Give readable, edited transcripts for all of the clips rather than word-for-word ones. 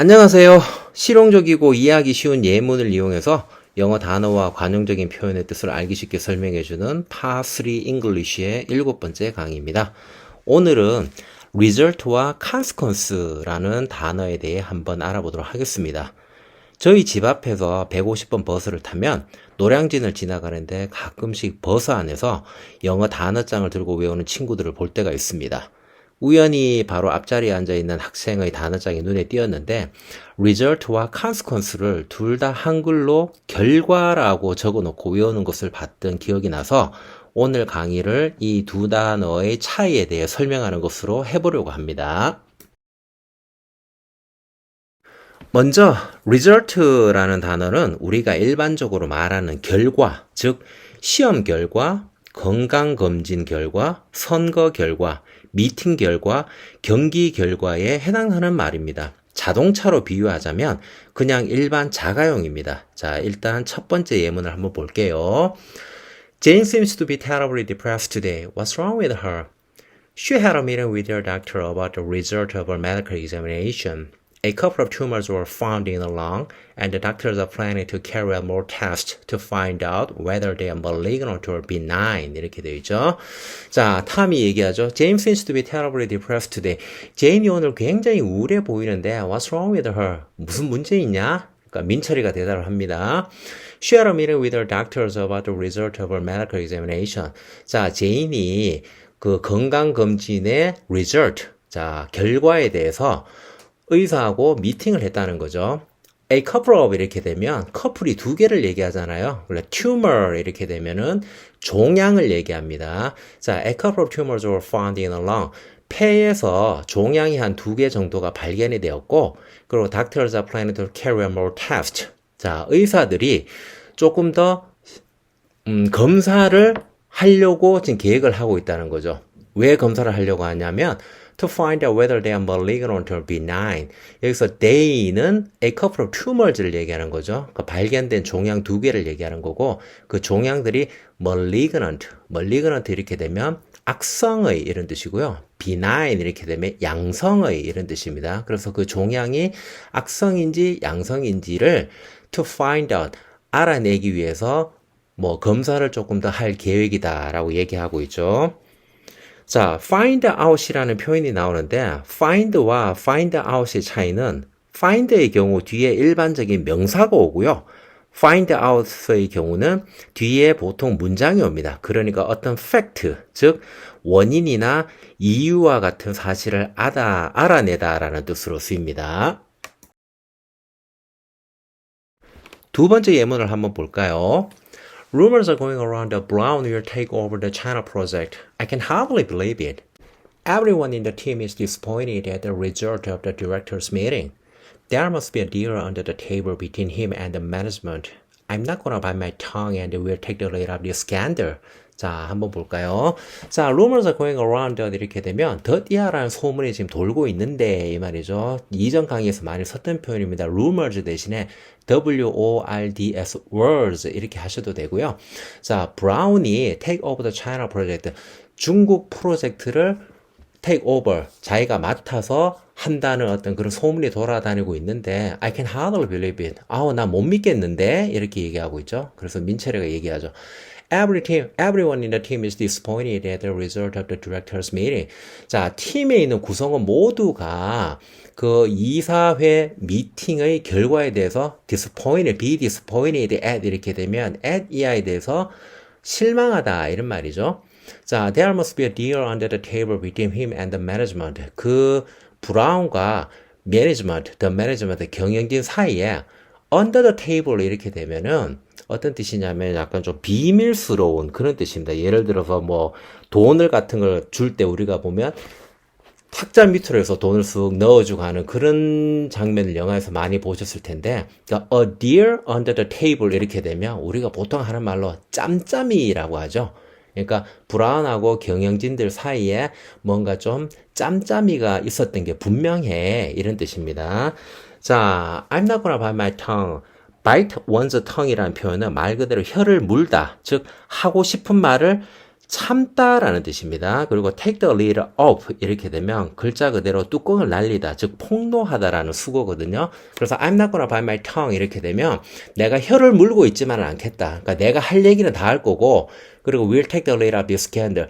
안녕하세요. 실용적이고 이해하기 쉬운 예문을 이용해서 영어 단어와 관용적인 표현의 뜻을 알기 쉽게 설명해주는 Part3 English의 7번째 강의입니다. 오늘은 result와 consequence라는 단어에 대해 한번 알아보도록 하겠습니다. 저희 집 앞에서 150번 버스를 타면 노량진을 지나가는데 가끔씩 버스 안에서 영어 단어장을 들고 외우는 친구들을 볼 때가 있습니다. 우연히 바로 앞자리에 앉아있는 학생의 단어장이 눈에 띄었는데 result와 consequence를 둘 다 한글로 결과라고 적어놓고 외우는 것을 봤던 기억이 나서 오늘 강의를 이 두 단어의 차이에 대해 설명하는 것으로 해보려고 합니다. 먼저 result라는 단어는 우리가 일반적으로 말하는 결과, 즉 시험 결과, 건강검진 결과, 선거 결과, 미팅 결과, 경기 결과에 해당하는 말입니다. 자동차로 비유하자면 그냥 일반 자가용입니다. 자, 일단 첫 번째 예문을 한번 볼게요. Jane seems to be terribly depressed today. What's wrong with her? She had a meeting with her doctor about the result of her medical examination. A couple of tumors were found in the lung, and the doctors are planning to carry out more tests to find out whether they are malignant or benign. 이렇게 되어 있죠. 자, 탐이 얘기하죠. James seems to be terribly depressed today. 제임이 오늘 굉장히 우울해 보이는데 What's wrong with her? 무슨 문제 있냐? 그러니까 민철이가 대답을 합니다. She had a meeting with her doctors about the result of her medical examination. 자, 제인이 그 건강검진의 result, 자, 결과에 대해서 의사하고 미팅을 했다는 거죠. A couple of 이렇게 되면 커플이 두 개를 얘기하잖아요. 원래 tumor 이렇게 되면은 종양을 얘기합니다. 자, a couple of tumors were found in the lung. 폐에서 종양이 한 두 개 정도가 발견이 되었고, 그리고 doctors are planning to carry out more tests. 자, 의사들이 조금 더 검사를 하려고 지금 계획을 하고 있다는 거죠. 왜 검사를 하려고 하냐면 to find out whether they are malignant or benign. 여기서 they는 a couple of tumors를 얘기하는 거죠. 그러니까 발견된 종양 두 개를 얘기하는 거고 그 종양들이 malignant 이렇게 되면 악성의 이런 뜻이고요. benign 이렇게 되면 양성의 이런 뜻입니다. 그래서 그 종양이 악성인지 양성인지를 to find out 알아내기 위해서 뭐 검사를 조금 더 할 계획이다라고 얘기하고 있죠. 자, find out이라는 표현이 나오는데 find와 find out의 차이는 find의 경우 뒤에 일반적인 명사가 오고요. find out의 경우는 뒤에 보통 문장이 옵니다. 그러니까 어떤 fact, 즉 원인이나 이유와 같은 사실을 알아내다라는 뜻으로 쓰입니다. 두 번째 예문을 한번 볼까요? Rumors are going around that Brown will take over the China project. I can hardly believe it. Everyone in the team is disappointed at the result of the directors' meeting. There must be a deal under the table between him and the management. I'm not gonna bite my tongue and we'll take the lead of this scandal. 자, 한번 볼까요? 자, rumors are going around 이렇게 되면 더디야라는 소문이 지금 돌고 있는데 이 말이죠. 이전 강의에서 많이 썼던 표현입니다. rumors 대신에 words, words 이렇게 하셔도 되고요. 자, 브라운이 take over the China project. 중국 프로젝트를 take over, 자기가 맡아서 한다는 어떤 그런 소문이 돌아다니고 있는데 I can hardly believe it. 아우, 나 못 믿겠는데 이렇게 얘기하고 있죠. 그래서 민철이가 얘기하죠. Everyone in the team is disappointed at the result of the directors' meeting. 자, 팀에 있는 구성원 모두가 그 이사회 미팅의 결과에 대해서 be disappointed at 이렇게 되면 at 이하에 대해서 실망하다 이런 말이죠. 자, there must be a deal under the table between him and the management. 그 브라운과 management, the management 경영진 사이에 under the table 이렇게 되면은 어떤 뜻이냐면 약간 좀 비밀스러운 그런 뜻입니다. 예를 들어서 뭐 돈을 같은 걸 줄 때 우리가 보면 탁자 밑으로 해서 돈을 쑥 넣어주고 하는 그런 장면을 영화에서 많이 보셨을 텐데 그러니까 a deal under the table 이렇게 되면 우리가 보통 하는 말로 짬짬이라고 하죠. 그러니까 브라운하고 경영진들 사이에 뭔가 좀 짬짬이가 있었던 게 분명해 이런 뜻입니다. 자, I'm not gonna bite my tongue. bite one's tongue이라는 표현은 말 그대로 혀를 물다, 즉 하고 싶은 말을 참다라는 뜻입니다. 그리고 take the lid off 이렇게 되면 글자 그대로 뚜껑을 날리다, 즉 폭로하다라는 수거거든요. 그래서 I'm not gonna bite my tongue 이렇게 되면 내가 혀를 물고 있지만은 않겠다. 그러니까 내가 할 얘기는 다 할 거고, 그리고 we'll take the lid off this scandal.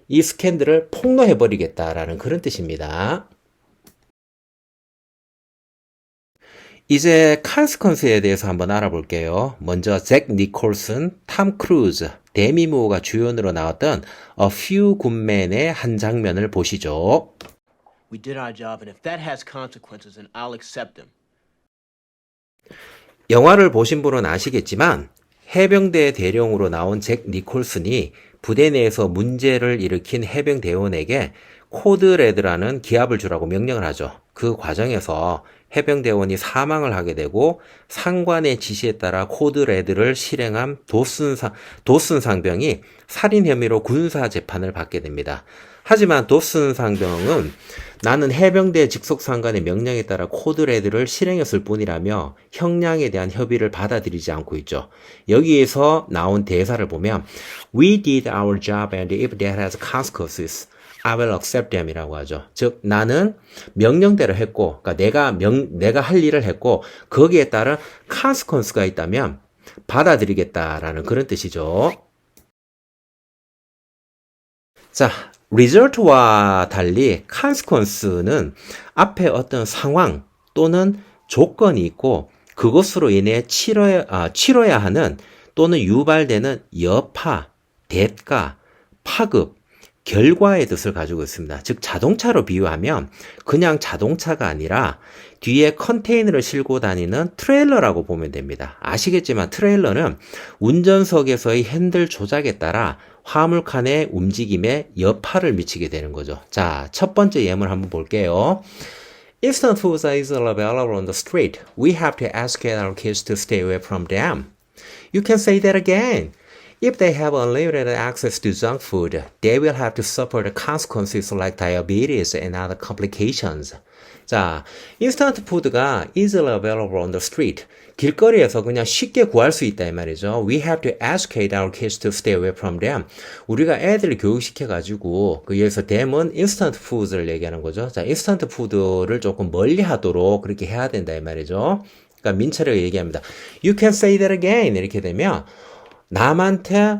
이 스캔들을 폭로해버리겠다라는 그런 뜻입니다. 이제 컨스퀀스에 대해서 한번 알아볼게요. 먼저 잭 니콜슨, 탐 크루즈, 데미 무어가 주연으로 나왔던 A Few Good Men의 한 장면을 보시죠. We did our job, and if that has consequences, then I'll accept them. 영화를 보신 분은 아시겠지만 해병대 대령으로 나온 잭 니콜슨이 부대 내에서 문제를 일으킨 해병대원에게 코드레드라는 기합을 주라고 명령을 하죠. 그 과정에서 해병대원이 사망을 하게 되고 상관의 지시에 따라 코드레드를 실행한 도슨 상병이 살인 혐의로 군사 재판을 받게 됩니다. 하지만 도슨 상병은 나는 해병대 직속 상관의 명령에 따라 코드레드를 실행했을 뿐이라며 형량에 대한 협의를 받아들이지 않고 있죠. 여기에서 나온 대사를 보면 We did our job and if that has consequences, I will accept them 이라고 하죠. 즉 나는 명령대로 했고, 그러니까 내가 할 일을 했고 거기에 따른 consequence가 있다면 받아들이겠다라는 그런 뜻이죠. 자, result와 달리 consequence는 앞에 어떤 상황 또는 조건이 있고 그것으로 인해 치러야 하는 또는 유발되는 여파, 대가, 파급, 결과의 뜻을 가지고 있습니다. 즉 자동차로 비유하면 그냥 자동차가 아니라 뒤에 컨테이너를 싣고 다니는 트레일러라고 보면 됩니다. 아시겠지만 트레일러는 운전석에서의 핸들 조작에 따라 화물칸의 움직임에 여파를 미치게 되는 거죠. 자, 첫 번째 예문 한번 볼게요. Instant foods are easily available on the street. We have to educate our kids to stay away from them. You can say that again. If they have unlimited access to junk food, they will have to suffer the consequences like diabetes and other complications. 자, 인스턴트 푸드가 easily available on the street. 길거리에서 그냥 쉽게 구할 수 있다 이 말이죠. We have to educate our kids to stay away from them. 우리가 애들을 교육시켜가지고 여기서 them은 인스턴트 푸드를 얘기하는 거죠. 자, 인스턴트 푸드를 조금 멀리 하도록 그렇게 해야 된다 이 말이죠. 그러니까 민철이가 얘기합니다. You can say that again. 이렇게 되면 남한테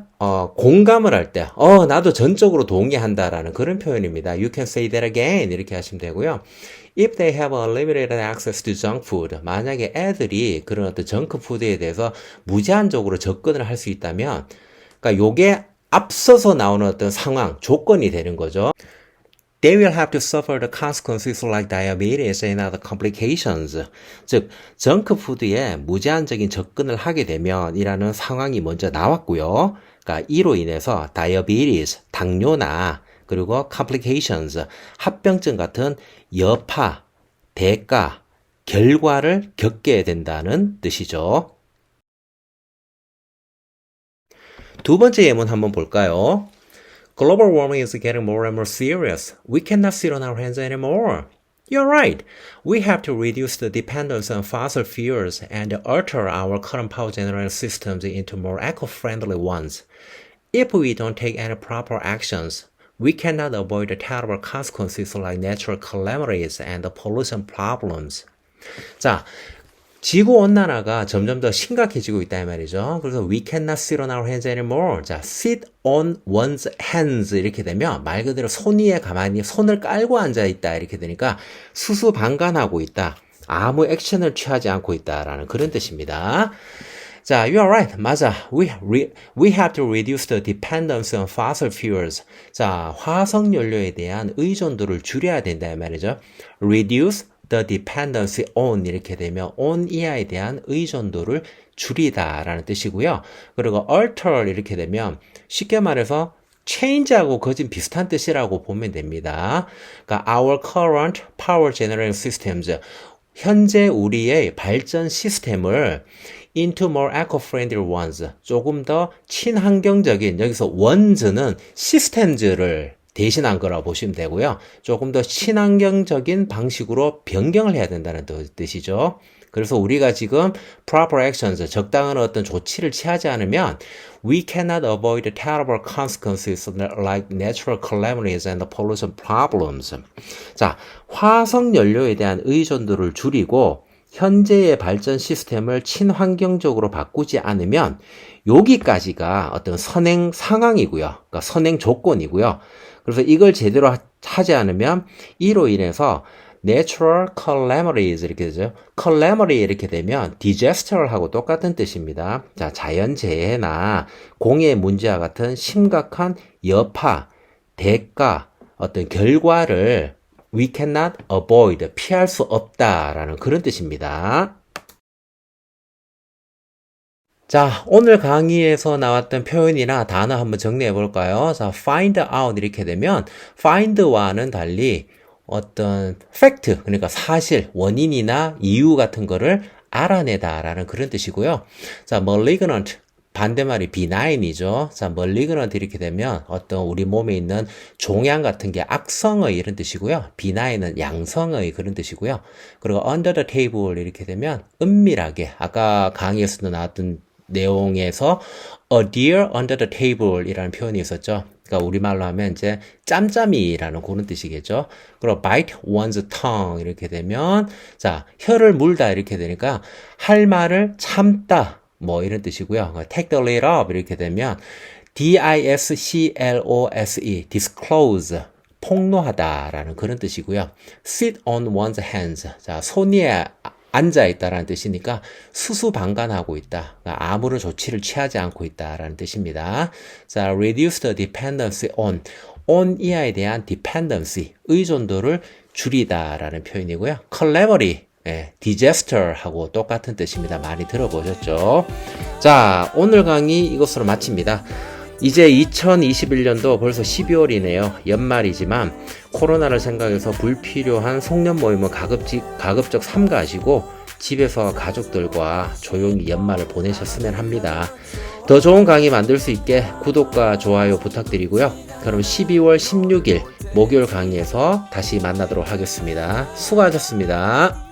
공감을 할 때 나도 전적으로 동의한다라는 그런 표현입니다. You can say that again 이렇게 하시면 되고요. If they have unlimited access to junk food, 만약에 애들이 그런 어떤 정크푸드에 대해서 무제한적으로 접근을 할 수 있다면, 그러니까 요게 앞서서 나오는 어떤 상황, 조건이 되는 거죠. They will have to suffer the consequences like diabetes and other complications. 즉, 정크푸드에 무제한적인 접근을 하게 되면 이라는 상황이 먼저 나왔고요. 그러니까 이로 인해서 diabetes, 당뇨나 그리고 complications, 합병증 같은 여파, 대가, 결과를 겪게 된다는 뜻이죠. 두 번째 예문 한번 볼까요? Global warming is getting more and more serious. We cannot sit on our hands anymore. You're right. We have to reduce the dependence on fossil fuels and alter our current power generation systems into more eco-friendly ones. If we don't take any proper actions, we cannot avoid the terrible consequences like natural calamities and pollution problems. 자, 지구온난화가 점점 더 심각해지고 있다 이 말이죠. 그래서 we cannot sit on our hands anymore. 자, sit on one's hands 이렇게 되면 말 그대로 손 위에 가만히 손을 깔고 앉아 있다 이렇게 되니까 수수방관하고 있다. 아무 액션을 취하지 않고 있다라는 그런 뜻입니다. 자, you are right. 맞아. We have to reduce the dependence on fossil fuels. 자, 화석연료에 대한 의존도를 줄여야 된다 이 말이죠. Reduce the dependency on 이렇게 되면 on 이하에 대한 의존도를 줄이다라는 뜻이고요. 그리고 alter 이렇게 되면 쉽게 말해서 change하고 거진 비슷한 뜻이라고 보면 됩니다. 그러니까 our current power generation systems, 현재 우리의 발전 시스템을 into more eco-friendly ones, 조금 더 친환경적인, 여기서 ones는 시스템즈를 대신한 거라고 보시면 되고요. 조금 더 친환경적인 방식으로 변경을 해야 된다는 뜻이죠. 그래서 우리가 지금 proper actions, 적당한 어떤 조치를 취하지 않으면 we cannot avoid the terrible consequences like natural calamities and pollution problems. 자, 화석 연료에 대한 의존도를 줄이고 현재의 발전 시스템을 친환경적으로 바꾸지 않으면 여기까지가 어떤 선행 상황이고요. 그러니까 선행 조건이고요. 그래서 이걸 제대로 하지 않으면 이로 인해서 natural calamities 이렇게 되죠. calamity 이렇게 되면 disaster하고 똑같은 뜻입니다. 자, 자연재해나 공해 문제와 같은 심각한 여파, 대가, 어떤 결과를 we cannot avoid, 피할 수 없다라는 그런 뜻입니다. 자, 오늘 강의에서 나왔던 표현이나 단어 한번 정리해 볼까요? 자, find out 이렇게 되면 find와는 달리 어떤 fact, 그러니까 사실, 원인이나 이유 같은 거를 알아내다라는 그런 뜻이고요. 자, malignant, 반대말이 benign이죠. 자, malignant 이렇게 되면 어떤 우리 몸에 있는 종양 같은 게 악성의 이런 뜻이고요. benign은 양성의 그런 뜻이고요. 그리고 under the table 이렇게 되면 은밀하게, 아까 강의에서도 나왔던 내용에서 a deer under the table 이라는 표현이 있었죠. 그러니까 우리말로 하면 이제 짬짬이라는 그런 뜻이겠죠. 그리고 bite one's tongue 이렇게 되면 자, 혀를 물다 이렇게 되니까 할 말을 참다 뭐 이런 뜻이고요. take the lid up 이렇게 되면 disclose, disclose 폭로하다라는 그런 뜻이고요. sit on one's hands. 자, 손 위에 앉아 있다라는 뜻이니까 수수방관하고 있다. 그러니까 아무런 조치를 취하지 않고 있다라는 뜻입니다. 자, reduce the dependency on 이하에 대한 dependency, 의존도를 줄이다라는 표현이고요. calamity, disaster하고 똑같은 뜻입니다. 많이 들어보셨죠? 자, 오늘 강의 이것으로 마칩니다. 이제 2021년도 벌써 12월이네요. 연말이지만 코로나를 생각해서 불필요한 송년 모임은 가급적 삼가하시고 집에서 가족들과 조용히 연말을 보내셨으면 합니다. 더 좋은 강의 만들 수 있게 구독과 좋아요 부탁드리고요. 그럼 12월 16일 목요일 강의에서 다시 만나도록 하겠습니다. 수고하셨습니다.